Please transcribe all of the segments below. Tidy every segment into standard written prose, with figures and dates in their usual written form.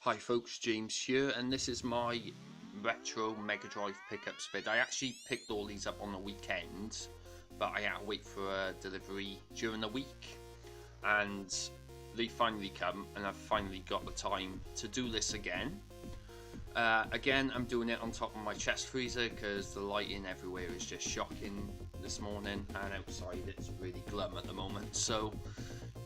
Hi folks, James here, and this is my retro Megadrive pickups vid. I actually picked all these up on the weekend, but I had to wait for a delivery during the week, and they finally come, and I've finally got the time to do this again. Again, I'm doing it on top of my chest freezer because the lighting everywhere is just shocking this morning, and outside it's really glum at the moment. So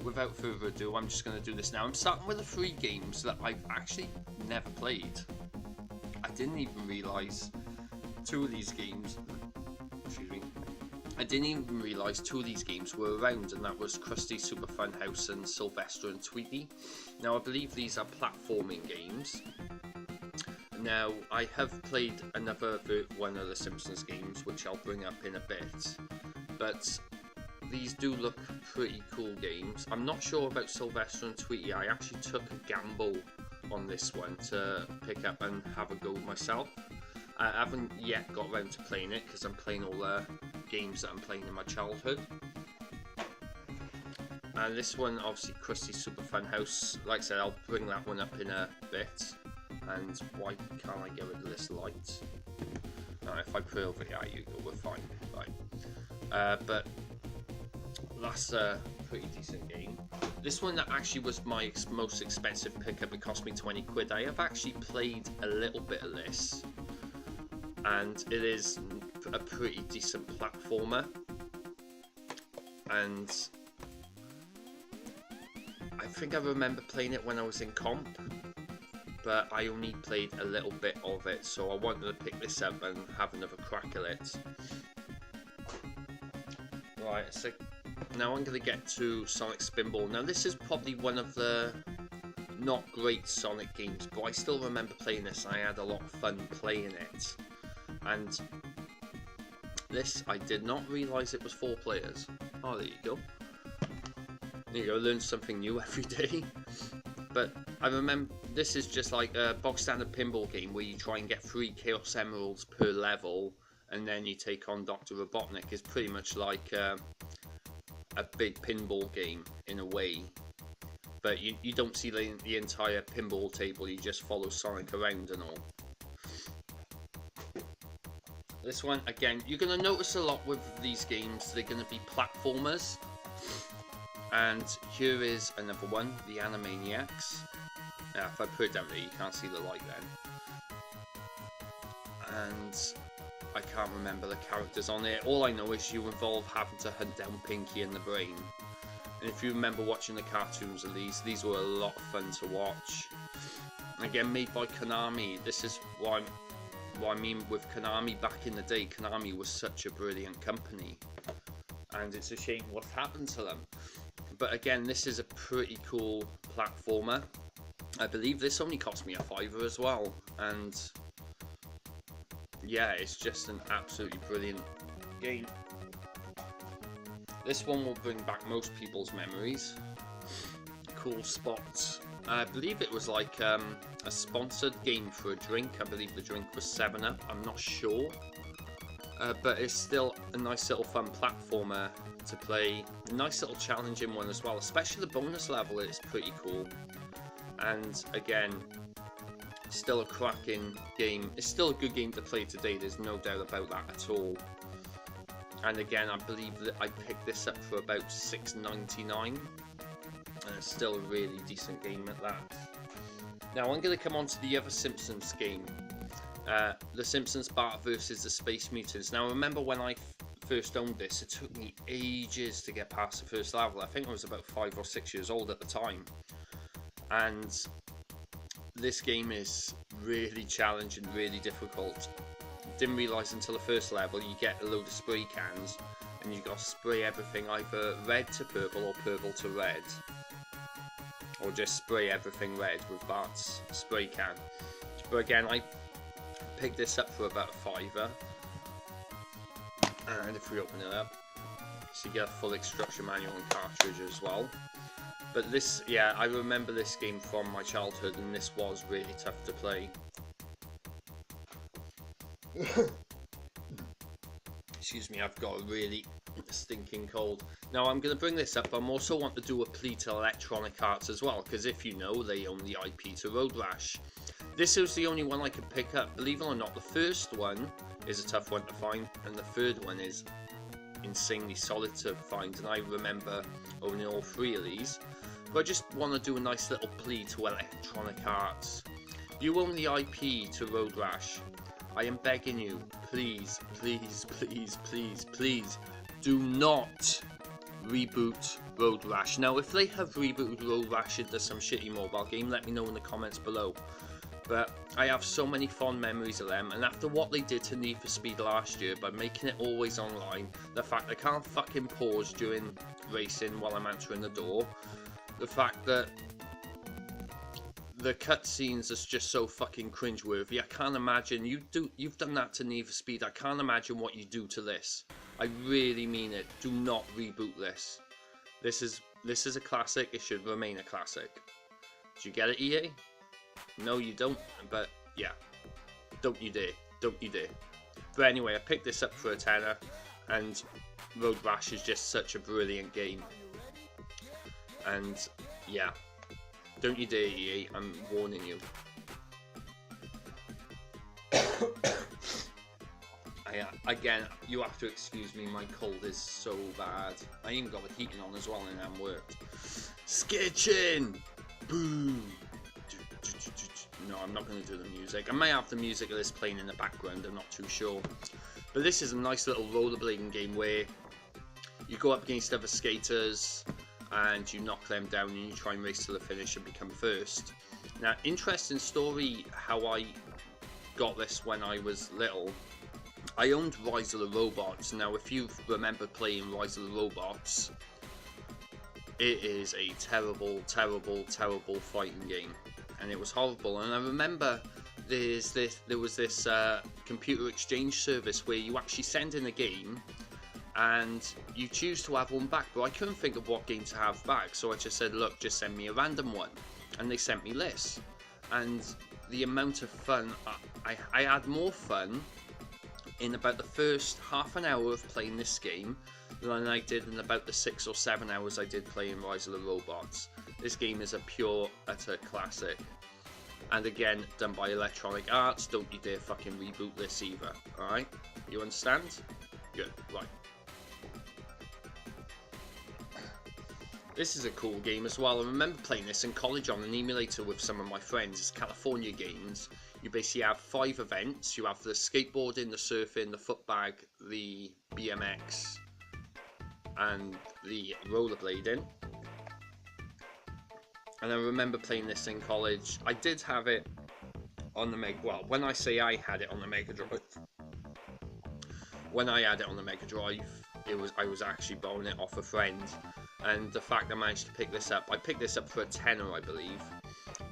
without further ado, I'm just going to do this now. I'm starting with the 3 games that I've actually never played. I didn't even realise 2 of these games, I didn't even realise 2 of these games were around, and that was Krusty Super Fun House and Sylvester and Tweety. Now I believe these are platforming games. Now I have played another one of the Simpsons games, which I'll bring up in a bit, but these do look pretty cool games. I'm not sure about Sylvester and Tweety. I actually took a gamble on this one to pick up and have a go myself. I haven't yet got around to playing it because I'm playing all the games that I'm playing in my childhood. And this one, obviously Krusty Super Fun House, like I said, I'll bring that one up in a bit. And why can't I get rid of this light? If I put over here, you go, we're fine. Right. But that's a pretty decent game. This one actually was my most expensive pickup. It cost me 20 quid. I have actually played a little bit of this, and it is a pretty decent platformer. And I think I remember playing it when I was in comp, but I only played a little bit of it, so I wanted to pick this up and have another crack at it. Right, so now I'm going to get to Sonic Spinball. Now this is probably one of the not great Sonic games, but I still remember playing this. I had a lot of fun playing it. And this, I did not realise it was 4 players. Oh, there you go. There you go, learn something new every day. But I remember this is just like a box standard pinball game where you try and get 3 Chaos Emeralds per level, and then you take on Dr. Robotnik. It's pretty much like a big pinball game in a way, but you don't see the entire pinball table, you just follow Sonic around and all. This one, again, you're going to notice a lot with these games, they're going to be platformers. And here is another one, the Animaniacs. Now if I put it down there, you can't see the light then. And I can't remember the characters on it. All I know is you involve having to hunt down Pinky and the Brain. And if you remember watching the cartoons of these were a lot of fun to watch. Again, made by Konami. This is what I mean with Konami back in the day. Konami was such a brilliant company, and it's a shame what's happened to them. But again, this is a pretty cool platformer. I believe this only cost me a £5 as well, and yeah, it's just an absolutely brilliant game. This one will bring back most people's memories. Cool spots. I believe it was like a sponsored game for a drink. I believe the drink was 7-Up. I'm not sure. But it's still a nice little fun platformer to play. A nice little challenging one as well. Especially the bonus level is pretty cool. And again, still a cracking game. It's still a good game to play today, there's no doubt about that at all. And again, I believe that I picked this up for about $6.99, and it's still a really decent game at that. Now I'm going to come on to the other Simpsons game, the Simpsons Bart vs the Space Mutants. Now remember when I first owned this, it took me ages to get past the first level. I think I was about 5 or 6 years old at the time. And this game is really challenging, really difficult. Didn't realise until the first level you get a load of spray cans, and you've got to spray everything either red to purple or purple to red, or just spray everything red with Bart's spray can. But again, I picked this up for about a £5, and if we open it up, so you get a full instruction manual and cartridge as well. But this, yeah, I remember this game from my childhood, and this was really tough to play. Excuse me, I've got a really stinking cold. Now I'm going to bring this up, but I also want to do a plea to Electronic Arts as well, because if you know, they own the IP to Road Rash. This is the only one I could pick up. Believe it or not, the first one is a tough one to find, and the third one is insanely solid to find, and I remember owning all three of these. But I just want to do a nice little plea to Electronic Arts. You own the IP to Road Rash. I am begging you, please, please, please, please, please, do not reboot Road Rash. Now, if they have rebooted Road Rash into some shitty mobile game, let me know in the comments below. But I have so many fond memories of them, and after what they did to Need for Speed last year by making it always online, the fact I can't fucking pause during racing while I'm answering the door, the fact that the cutscenes is just so fucking cringeworthy. I can't imagine you've done that to Need for Speed. I can't imagine what you do to this. I really mean it. Do not reboot this. This is a classic. It should remain a classic. Do you get it, EA? No, you don't. But yeah, don't you dare. Don't you dare. But anyway, I picked this up for a tenner, and Road Rash is just such a brilliant game. And yeah. Don't you dare, EA, I'm warning you. Again, you have to excuse me, my cold is so bad. I even got the heating on as well and I'm worked. Skitchin! Boo! No, I'm not going to do the music. I may have the music of this playing in the background, I'm not too sure. But this is a nice little rollerblading game where you go up against other skaters, and you knock them down and you try and race to the finish and become first. Now, interesting story how I got this when I was little. I owned Rise of the Robots. Now, if you remember playing Rise of the Robots, it is a terrible, terrible, terrible fighting game. And it was horrible. And I remember there was this computer exchange service where you actually send in a game and you choose to have one back, but I couldn't think of what game to have back, so I just said, look, just send me a random one, and they sent me this. And the amount of fun, I had more fun in about the first half an hour of playing this game than I did in about the 6 or 7 hours I did playing Rise of the Robots. This game is a pure, utter classic. And again, done by Electronic Arts. Don't you dare fucking reboot this either, alright? You understand? Good, right. This is a cool game as well. I remember playing this in college on an emulator with some of my friends. It's California Games. You basically have 5 events. You have the skateboarding, the surfing, the footbag, the BMX, and the rollerblading. And I remember playing this in college. I did have it on the well, when I say I had it on the Megadrive, when I had it on the Megadrive, I was actually borrowing it off a friend. And the fact I managed to pick this up, I picked this up for a tenner, I believe,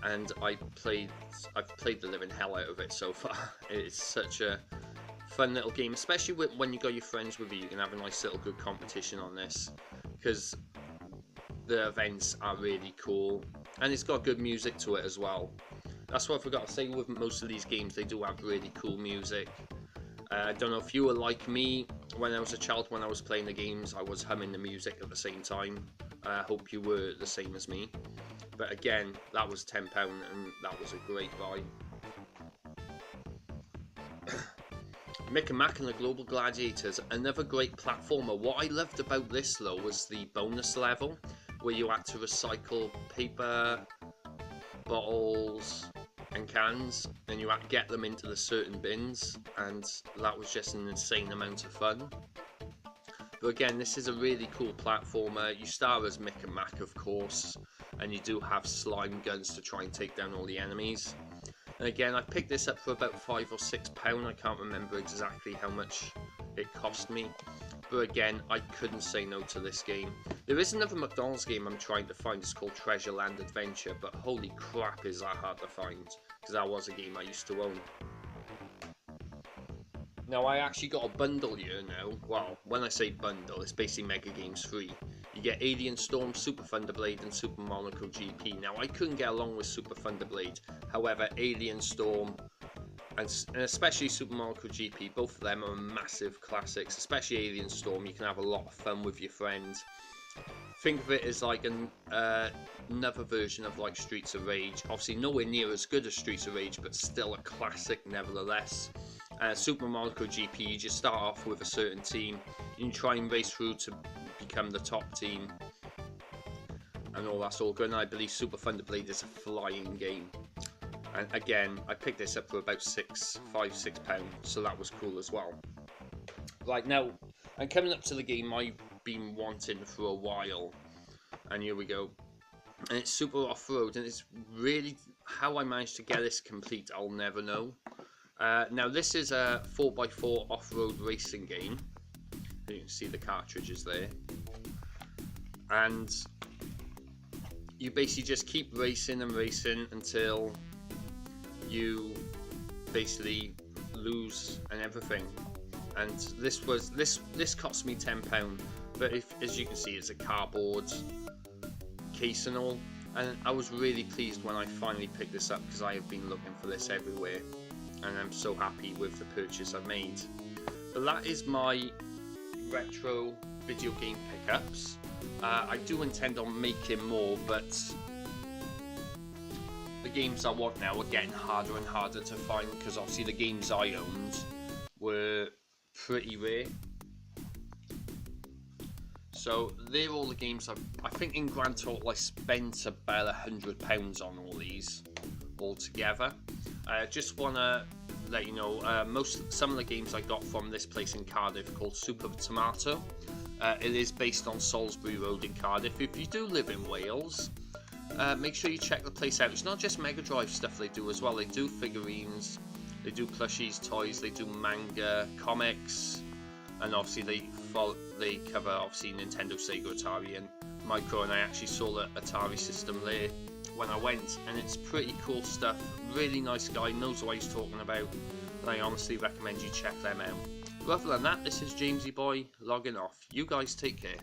and I've played the living hell out of it so far. It's such a fun little game, especially when you got your friends with you. You can have a nice little good competition on this, because the events are really cool, and it's got good music to it as well. That's what I forgot to say with most of these games, they do have really cool music. I don't know if you were like me when I was a child, when I was playing the games, I was humming the music at the same time. I hope you were the same as me. But again, that was £10 and that was a great buy. Mick and Mack and the Global Gladiators, another great platformer. What I loved about this though was the bonus level, where you had to recycle paper, bottles and cans, and you had to get them into the certain bins, and that was just an insane amount of fun. But again, this is a really cool platformer. You start as Mick and Mack, of course, and you do have slime guns to try and take down all the enemies. And again, I picked this up for about £5 or £6. I can't remember exactly how much it cost me. But again, I couldn't say no to this game. There is another McDonald's game I'm trying to find. It's called Treasure Land Adventure, but holy crap is that hard to find, because that was a game I used to own. Now, I actually got a bundle here now. Well, when I say bundle, it's basically Mega Games free. You get Alien Storm, Super Thunderblade, and Super Monaco GP. Now, I couldn't get along with Super Thunderblade. However, Alien Storm and especially Super Mario GP. Both of them are massive classics, especially Alien Storm. You can have a lot of fun with your friends. Think of it as like another version of like Streets of Rage. Obviously nowhere near as good as Streets of Rage, but still a classic nevertheless. Super Mario GP, you just start off with a certain team, you try and race through to become the top team, and all that's all good. And I believe Super Thunder Blade is a flying game. And again, I picked this up for about £5–6, so that was cool as well. Right, now, I'm coming up to the game I've been wanting for a while, and here we go. And it's Super Off-Road, and it's really how I managed to get this complete, I'll never know. Now, this is a 4x4 off-road racing game. You can see the cartridges there, and you basically just keep racing and racing until you basically lose and everything. And this cost me £10, but as you can see, it's a cardboard case and all, and I was really pleased when I finally picked this up, because I have been looking for this everywhere, and I'm so happy with the purchase I made. But that is my retro video game pickups. I do intend on making more, but the games I want now are getting harder and harder to find, because obviously the games I owned were pretty rare. So they're all the games I think in grand total I spent about £100 on all these altogether. I just want to let you know, some of the games I got from this place in Cardiff called Super Tomato. It is based on Salisbury Road in Cardiff. If you do live in Wales, make sure you check the place out. It's not just Megadrive stuff they do as well. They do figurines, they do plushies, toys, they do manga, comics, and obviously they cover obviously Nintendo, Sega, Atari, and Micro. And I actually saw the Atari system there when I went, and it's pretty cool stuff. Really nice guy, knows what he's talking about, and I honestly recommend you check them out. But other than that, this is Jamesy Boy logging off. You guys take care.